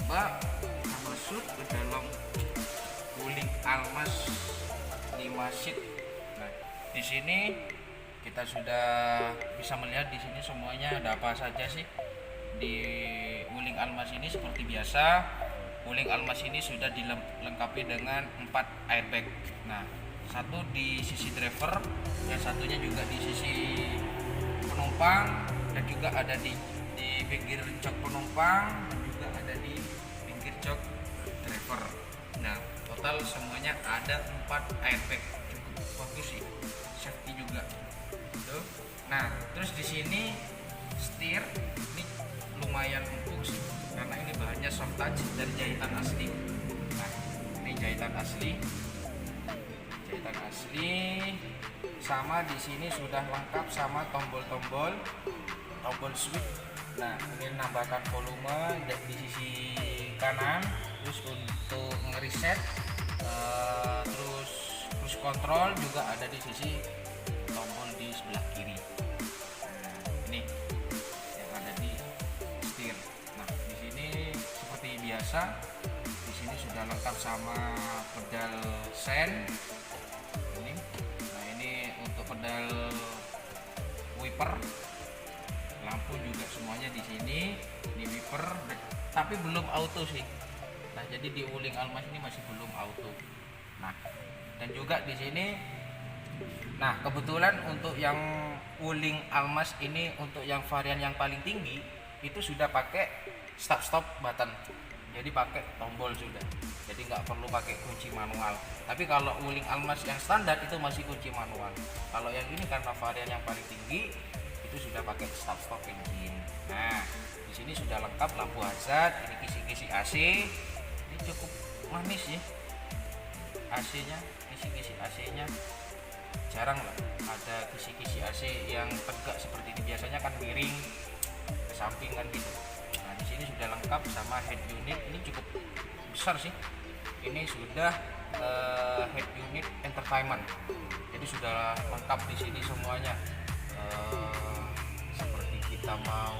coba kita masuk ke dalam Wuling Almas 5 seat. Nah, di sini kita sudah bisa melihat di sini semuanya ada apa saja sih. Di Wuling Almas ini seperti biasa, Wuling Almas ini sudah dilengkapi dengan 4 airbag. Nah, satu di sisi driver, yang satunya juga di sisi penumpang, dan juga ada di pinggir jok penumpang, dan juga ada di pinggir jok driver. Nah, total semuanya ada 4 airbag, cukup bagus sih, safety juga. Tuh. Nah, terus di sini setir ini lumayan empuk sih, karena ini bahannya soft touch dari jahitan asli. Nah, ini jahitan asli, sama di sini sudah lengkap sama tombol switch. Nah, ini nambahkan volume di sisi kanan, terus untuk ngereset, terus cruise control juga ada di sisi tombol di sebelah kiri. Nah, ini yang ada di setir. Nah, di sini seperti biasa, di sini sudah lengkap sama pedal sen. Ini, nah ini untuk pedal wiper, lampu juga semuanya di sini. Ini wiper, tapi belum auto sih. Nah, jadi di Wuling Almas ini masih belum auto. Nah, dan juga di sini, nah kebetulan untuk yang Wuling Almas ini, untuk yang varian yang paling tinggi itu sudah pakai start-stop button, jadi pakai tombol sudah, jadi nggak perlu pakai kunci manual. Tapi kalau Wuling Almas yang standar itu masih kunci manual. Kalau yang ini karena varian yang paling tinggi itu sudah pakai start-stop engine. Nah, di sini sudah lengkap lampu hazard, ini kisi-kisi AC, ini cukup manis ya. AC-nya, kisi-kisi AC-nya jarang lah ada kisi-kisi AC yang tegak seperti ini, biasanya kan miring ke samping kan gitu. Nah, di sini sudah lengkap sama head unit, ini cukup besar sih. Ini sudah head unit entertainment, jadi sudah lengkap di sini semuanya. Seperti kita mau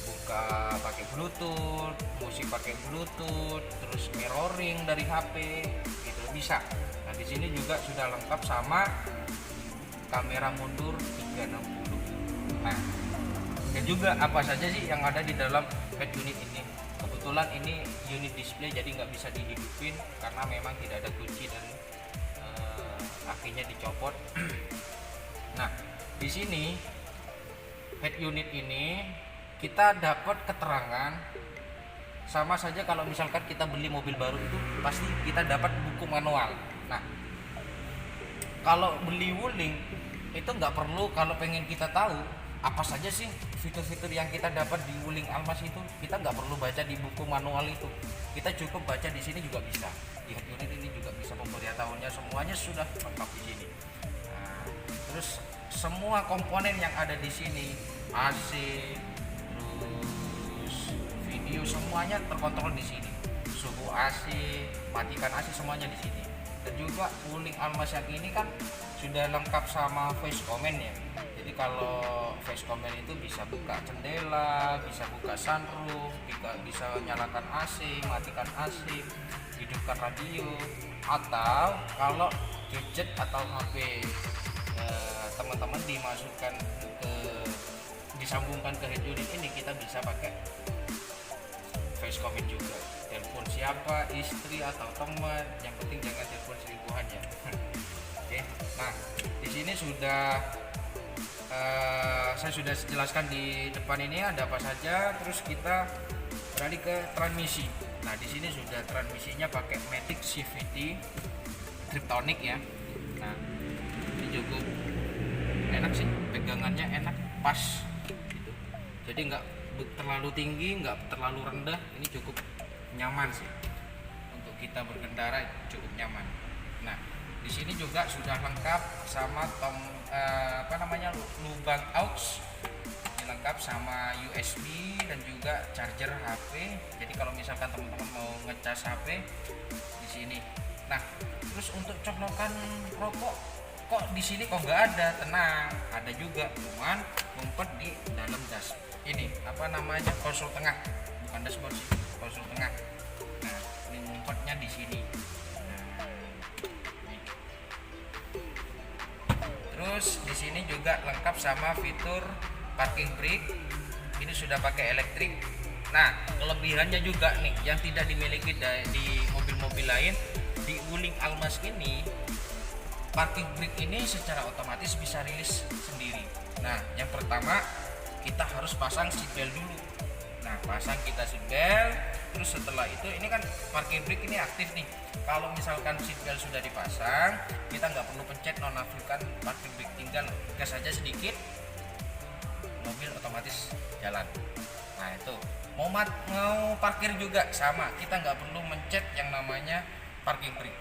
buka pakai Bluetooth, musik pakai Bluetooth, terus mirroring dari HP, gitu bisa. Nah, di sini juga sudah lengkap sama kamera mundur 360. Nah, dan juga apa saja sih yang ada di dalam head unit ini. Kebetulan ini unit display, jadi nggak bisa dihidupin karena memang tidak ada kunci dan akinya dicopot. Nah, di sini head unit ini kita dapat keterangan, sama saja kalau misalkan kita beli mobil baru itu pasti kita dapat buku manual. Nah, kalau beli Wuling itu nggak perlu, kalau pengen kita tahu apa saja sih fitur-fitur yang kita dapat di Wuling Almas itu, kita nggak perlu baca di buku manual itu, kita cukup baca di sini juga bisa. Di head unit ini juga bisa pemberitahuannya, semuanya sudah lengkap di sini. Nah, terus semua komponen yang ada di sini, AC, terus video, semuanya terkontrol di sini. Suhu AC, matikan AC, semuanya di sini. Dan juga Wuling Almas yang ini kan sudah lengkap sama voice command ya. Jadi kalau voice command itu bisa buka jendela, bisa buka sunroof, bisa nyalakan AC, matikan AC, hidupkan radio, atau kalau gadget atau HP teman-teman disambungkan ke head unit ini, kita bisa pakai voice command juga. Telepon siapa, istri atau teman, yang penting jangan telepon selingkuhan ya. Oke. Nah, di sini sudah saya sudah jelaskan di depan ini ada apa saja. Terus kita beralih ke transmisi. Nah, di sini sudah transmisinya pakai Matic CVT Triptonic ya. Nah, ini cukup enak sih, pegangannya enak, pas gitu. Jadi nggak terlalu tinggi, nggak terlalu rendah, ini cukup nyaman sih untuk kita berkendara, cukup nyaman. Nah, di sini juga sudah lengkap sama lubang aux, ini lengkap sama USB dan juga charger HP. Jadi kalau misalkan teman-teman mau ngecas HP di sini. Nah, terus untuk colokan rokok kok di sini kok nggak ada? Tenang, ada juga, cuman ngumpet di dalam das. Ini konsol tengah, bukan dashboard sih, konsol tengah. Nah ini ngumpetnya di sini. Nah, ini. Terus di sini juga lengkap sama fitur parking brake. Ini sudah pakai elektrik. Nah kelebihannya juga nih yang tidak dimiliki di mobil-mobil lain, di Wuling Almas ini parking brake ini secara otomatis bisa rilis sendiri. Nah yang pertama kita harus pasang seatbelt dulu. Nah pasang kita seatbelt, terus setelah itu ini kan parking brake ini aktif nih. Kalau misalkan seatbelt sudah dipasang, kita nggak perlu pencet nonaktifkan parking brake, tinggal gas saja sedikit, mobil otomatis jalan. Nah itu mau parkir juga sama, kita nggak perlu mencet yang namanya parking brake.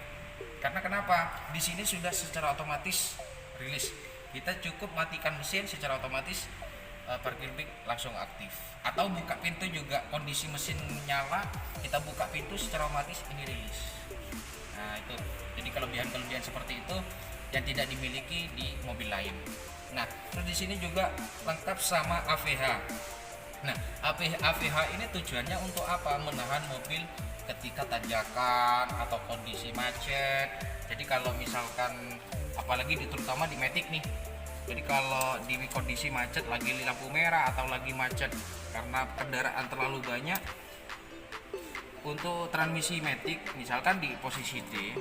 Karena kenapa? Di sini sudah secara otomatis rilis. Kita cukup matikan mesin secara otomatis, parking brake langsung aktif. Atau buka pintu juga, kondisi mesin nyala, kita buka pintu secara otomatis ini rilis. Nah itu, jadi kelebihan-kelebihan seperti itu yang tidak dimiliki di mobil lain. Nah terus di sini juga lengkap sama AVH. Nah AVH ini tujuannya untuk apa? Menahan mobil ketika tanjakan atau kondisi macet. Jadi kalau misalkan apalagi terutama di Matic nih, jadi kalau di kondisi macet, lagi lampu merah atau lagi macet karena kendaraan terlalu banyak, untuk transmisi Matic misalkan di posisi D,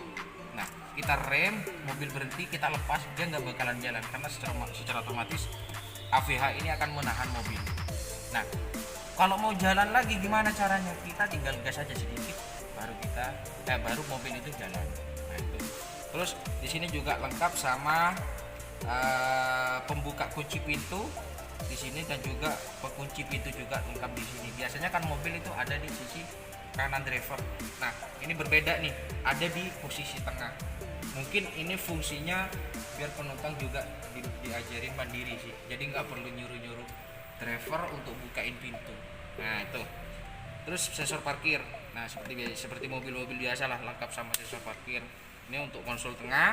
nah kita rem, mobil berhenti, kita lepas, dia nggak bakalan jalan karena secara otomatis AVH ini akan menahan mobil. Nah kalau mau jalan lagi gimana caranya? Kita tinggal gas aja sedikit, baru mobil itu jalan. Nah itu. Terus di sini juga lengkap sama pembuka kunci pintu di sini, dan juga pengunci pintu juga lengkap di sini. Biasanya kan mobil itu ada di sisi kanan driver. Nah ini berbeda nih, ada di posisi tengah. Mungkin ini fungsinya biar penumpang juga diajarin mandiri sih, jadi nggak perlu nyuruh driver untuk bukain pintu. Nah itu. Terus sensor parkir. Nah seperti mobil-mobil biasa lah, lengkap sama sensor parkir. Ini untuk konsol tengah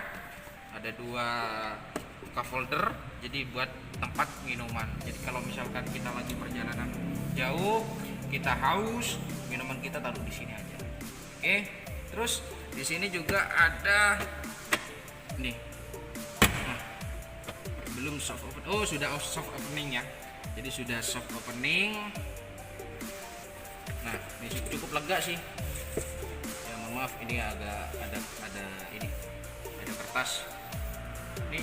ada 2 cup holder, jadi buat tempat minuman. Jadi kalau misalkan kita lagi perjalanan jauh, kita haus, minuman kita taruh di sini aja. Oke. Terus di sini juga ada nih. Belum soft open. Oh, sudah soft opening ya. Jadi sudah soft opening. Nah, ini cukup lega sih. Ya mohon maaf, ini agak ada ini. Ada kertas. Ini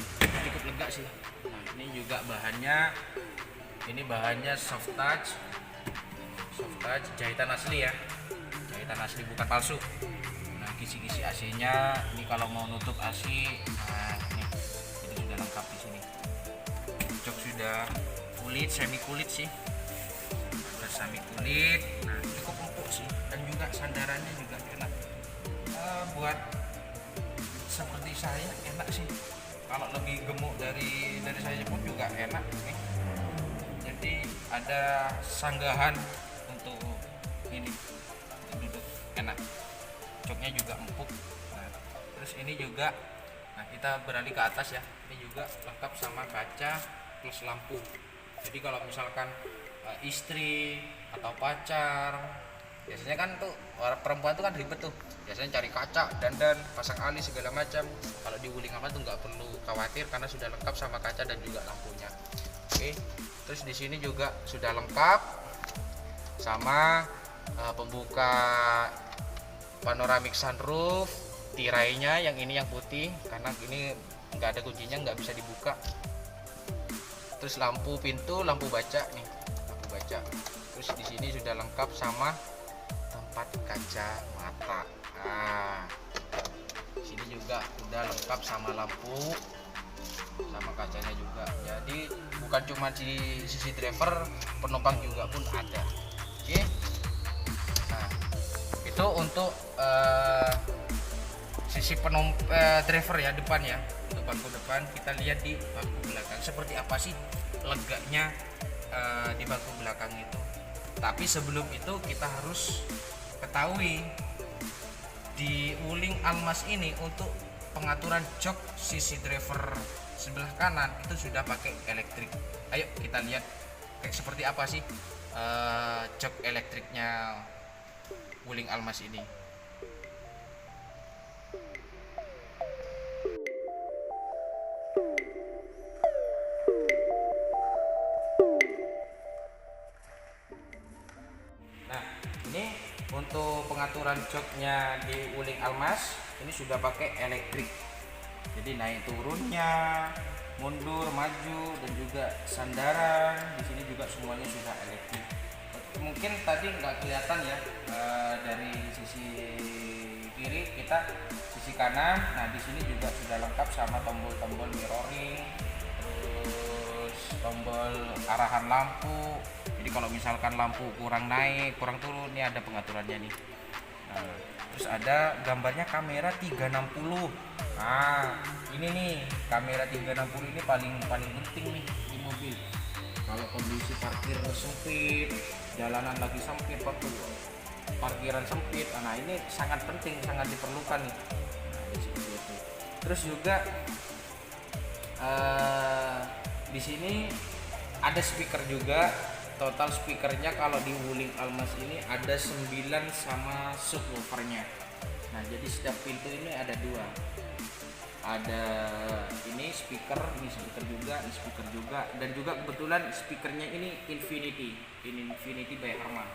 cukup lega sih. Nah, ini juga bahannya soft touch. Soft touch jahitan asli ya. Jahitan asli bukan palsu. Nah, kisi-kisi AC-nya ini kalau mau nutup AC, nah ini itu sudah lengkap di sini. Jok sudah kulit, semi kulit sih. Ada semi kulit. Nah, cukup empuk sih, dan juga sandarannya juga enak. Buat seperti saya enak sih. Kalau lebih gemuk dari saya pun juga enak nih. Jadi ada sanggahan untuk ini, untuk duduk enak. Joknya juga empuk. Nah, terus ini juga, nah kita beralih ke atas ya. Ini juga lengkap sama kaca plus lampu. Jadi kalau misalkan istri atau pacar, biasanya kan tuh orang perempuan tuh kan ribet tuh, biasanya cari kaca, dandan, pasang alis segala macam. Kalau di Wuling Almas tuh nggak perlu khawatir karena sudah lengkap sama kaca dan juga lampunya. Oke, terus di sini juga sudah lengkap sama pembuka panoramic sunroof, tirainya yang ini yang putih karena ini nggak ada kuncinya, nggak bisa dibuka. Terus lampu pintu, lampu baca nih, lampu baca. Terus di sini sudah lengkap sama tempat kaca mata. Nah, di sini juga udah lengkap sama lampu, sama kacanya juga. Jadi bukan cuma di sisi driver, penumpang juga pun ada. Oke. Nah, itu untuk sisi driver ya, depan ya. Untuk bangku depan, kita lihat di bangku belakang seperti apa sih leganya di bangku belakang itu. Tapi sebelum itu kita harus ketahui di Wuling Almas ini untuk pengaturan jok sisi driver sebelah kanan itu sudah pakai elektrik. Ayo kita lihat kayak seperti apa sih jok elektriknya Wuling Almas ini. Nah, ini untuk pengaturan joknya di Wuling Almas ini sudah pakai elektrik. Jadi naik turunnya, mundur, maju, dan juga sandaran di sini juga semuanya sudah elektrik. Mungkin tadi nggak kelihatan ya dari sisi kiri kita, sisi kanan. Nah di sini juga sudah lengkap sama tombol-tombol mirroring, terus tombol arahan lampu. Jadi kalau misalkan lampu kurang naik, kurang turun, ini ada pengaturannya nih. Nah, terus ada gambarnya kamera 360. Nah ini nih kamera 360 ini paling penting nih di mobil. Kalau kondisi parkir sempit, jalanan lagi sempit, parkiran sempit, nah ini sangat penting, sangat diperlukan nih. Nah, seperti itu. Terus juga di sini ada speaker juga. Total speakernya kalau di Wuling Almas ini ada 9 sama subwoofernya. Nah jadi setiap pintu ini ada 2. Ada ini speaker juga, ini speaker juga, dan juga kebetulan speakernya ini Infinity by Harman.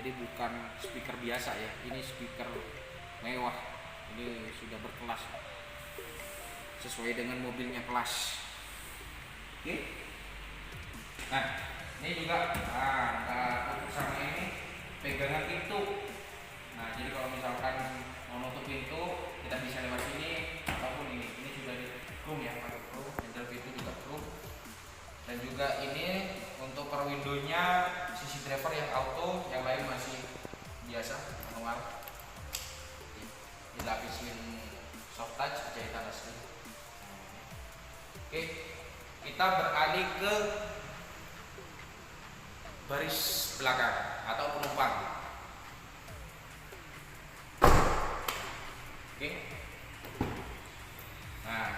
Jadi bukan speaker biasa ya, ini speaker mewah. Ini sudah berkelas, sesuai dengan mobilnya kelas. Oke. Nah ini juga sama ini pegangan pintu. Nah jadi kalau misalkan mau nutup pintu kita bisa lewat sini ataupun ini sudah di chrome ya, pakai chrome, handle pintu juga chrome. Dan juga ini untuk per windownya sisi driver yang auto, yang lain masih biasa manual. Dilapisin soft touch jahitan asli. Oke, kita beralih ke baris belakang atau penumpang. Oke. Nah,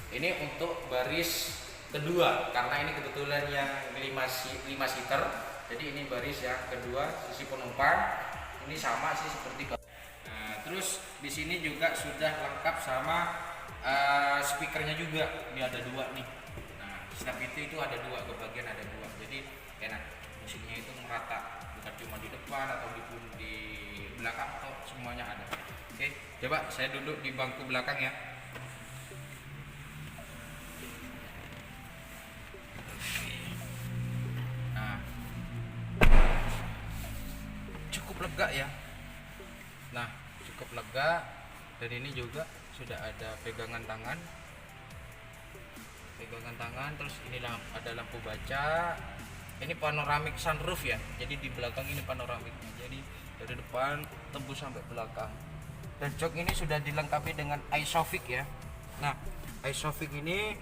ini untuk baris kedua karena ini kebetulan yang 5 seater. Jadi ini baris yang kedua sisi penumpang. Ini sama sih seperti. Nah, terus di sini juga sudah lengkap sama speakernya juga. Ini ada 2 nih. Setiap itu ada 2, kebagian ada 2, jadi enak, musiknya itu merata, bukan cuma di depan atau di belakang, atau semuanya ada. Oke, coba saya duduk di bangku belakang ya. Nah, cukup lega ya. Nah, cukup lega, dan ini juga sudah ada pegangan tangan, terus ini ada lampu baca. Ini panoramik sunroof ya, jadi di belakang ini panoramiknya, jadi dari depan tembus sampai belakang. Dan jok ini sudah dilengkapi dengan Isofix ya. Nah Isofix ini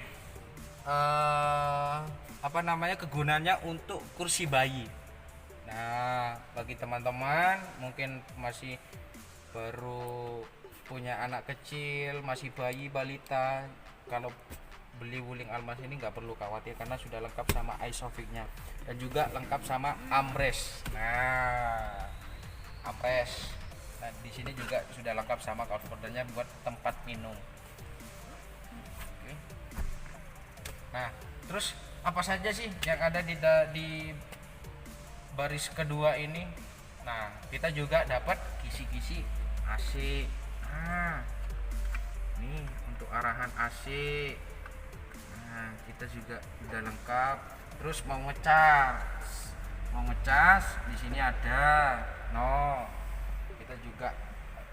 kegunaannya untuk kursi bayi. Nah bagi teman-teman mungkin masih baru punya anak kecil, masih bayi balita, kalau beli Wuling Almas ini nggak perlu khawatir karena sudah lengkap sama Isofix-nya dan juga lengkap sama armrest. Nah, armrest. Nah, di sini juga sudah lengkap sama couch holdernya buat tempat minum. Oke. Nah, terus apa saja sih yang ada di baris kedua ini? Nah, kita juga dapat kisi-kisi AC. Nah, ini untuk arahan AC. Nah, kita juga udah lengkap. Terus mau ngecas di sini ada. No, kita juga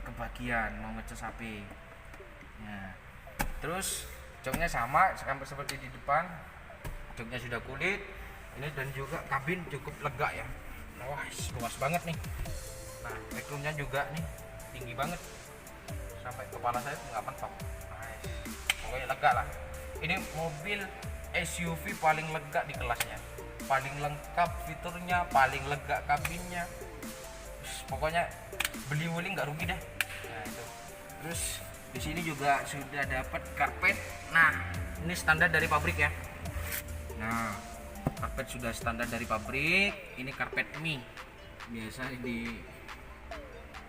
kebagian mau ngecas HP. Nah, terus joknya sama seperti di depan. Joknya sudah kulit. Ini dan juga kabin cukup lega ya. Wah, luas banget nih. Nah, legroomnya juga nih tinggi banget. Sampai kepala saya nggak mentok. Nice. Pokoknya lega lah. Ini mobil SUV paling lega di kelasnya, paling lengkap fiturnya, paling lega kabinnya. Pokoknya beli Wuling nggak rugi dah. Nah itu. Terus di sini juga sudah dapat karpet. Nah ini standar dari pabrik ya. Nah Karpet sudah standar dari pabrik. Ini karpet mie. Biasa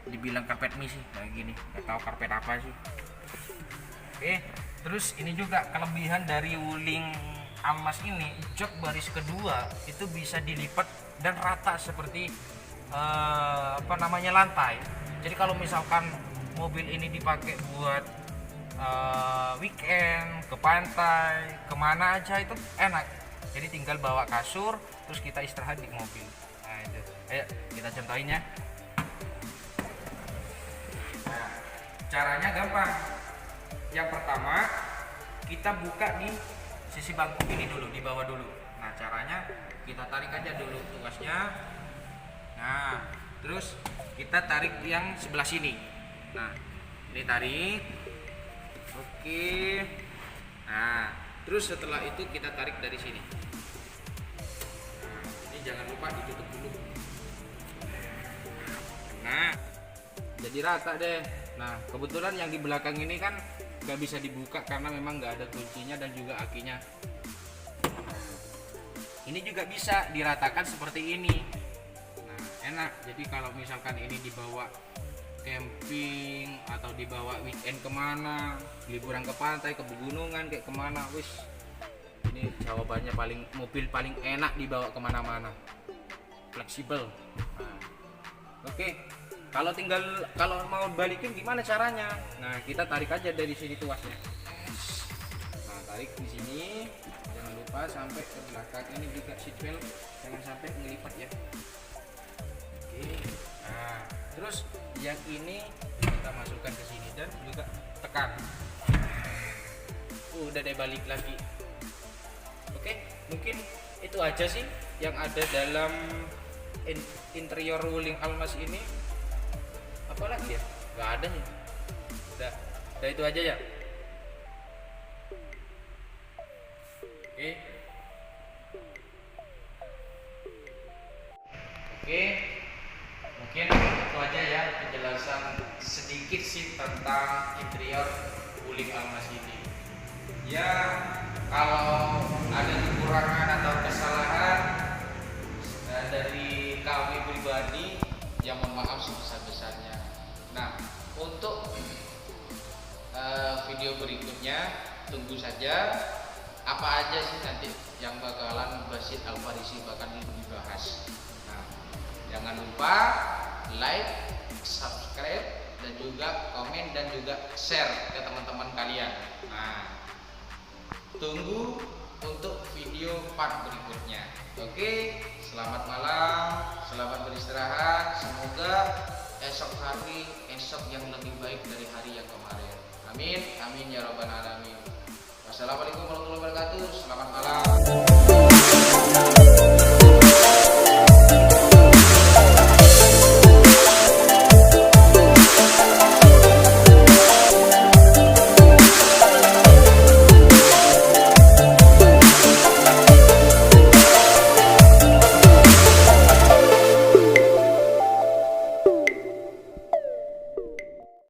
dibilang karpet mie sih kayak gini. Nggak tahu karpet apa sih. Oke, terus ini juga kelebihan dari wuling Almas ini, jok baris kedua itu bisa dilipat dan rata seperti lantai. Jadi kalau misalkan mobil ini dipakai buat weekend ke pantai kemana aja itu enak. Jadi tinggal bawa kasur terus kita istirahat di mobil. Nah itu, ayo kita contohin ya. Nah, caranya gampang. Yang pertama kita buka di sisi bangku ini dulu, di bawah dulu. Nah caranya kita tarik aja dulu tuasnya. Nah terus kita tarik yang sebelah sini. Nah ini tarik. Oke. Nah, terus setelah itu kita tarik dari sini. Nah, ini jangan lupa ditutup dulu. Nah, jadi rata deh. Nah, kebetulan yang di belakang ini kan nggak bisa dibuka karena memang nggak ada kuncinya dan juga akinya. Ini juga bisa diratakan seperti ini. Nah, enak. Jadi kalau misalkan ini dibawa camping atau dibawa weekend kemana, liburan ke pantai, ke pegunungan, kayak kemana, wis ini jawabannya mobil paling enak dibawa kemana-mana, fleksibel. Nah, oke. Kalau mau balikin gimana caranya? Nah kita tarik aja dari sini tuasnya. Nah tarik di sini, jangan lupa sampai ke belakang. Ini juga seatbelt jangan sampai ngelipat ya. Oke. Nah terus yang ini kita masukkan ke sini dan juga tekan. Udah deh balik lagi. Oke, mungkin itu aja sih yang ada dalam interior wuling Almas ini. Apa lagi ya? Nggak ada nih. Udah itu aja ya. Oke. Mungkin itu aja ya penjelasan sedikit sih tentang interior wuling Almas ini. Ya kalau ada kekurangan atau kesalahan dari kami pribadi, yang mohon maaf sebesar-besarnya. Nah untuk video berikutnya tunggu saja apa aja sih nanti yang bakalan Basit Alfarisi bakal dibahas. Nah jangan lupa like, subscribe, dan juga komen dan juga share ke teman-teman kalian. Nah, tunggu untuk video part berikutnya. Oke, selamat malam, selamat beristirahat. Semoga esok yang lebih baik dari hari yang kemarin. Amin, amin ya robbal alamin. Wassalamualaikum warahmatullahi wabarakatuh. Selamat malam.